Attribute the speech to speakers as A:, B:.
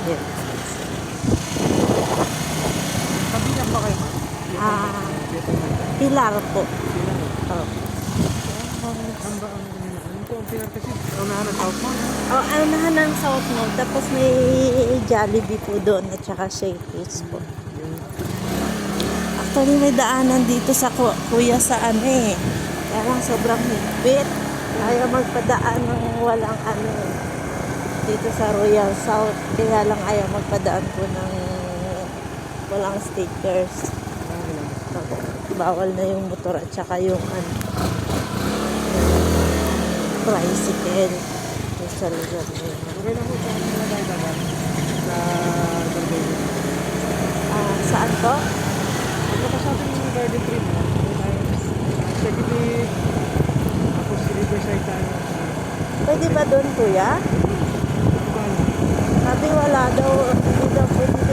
A: Royal.
B: Kabilang ba kayo?
A: Ah, Pilar po. Oh.
B: Saan ba ang ano po ang Pilar kasi? Unahan ng South Mall.
A: Oh, unahan ng South Mall. Tapos may Jollibee po doon at saka Shakey's po. Actually, may daanan dito sa kuya sa ano eh. Kaya lang sobrang higpit. Ayaw magpadaan ng walang ano eh. Dito sa Royal South. Kaya lang ayaw magpadaan po ng walang stickers. Bawal na yung motor at saka yung ano, tricycle. Yung sa lugar na yun.
B: Okay lang po sa kanila tayo dapat sa Garden.
A: Saan po?
B: Ano pa sa ating garden trip? Executive. Tapos si Riverside tayo.
A: Pwede ba doon kuya? Sabi wala daw. Hindi daw pwede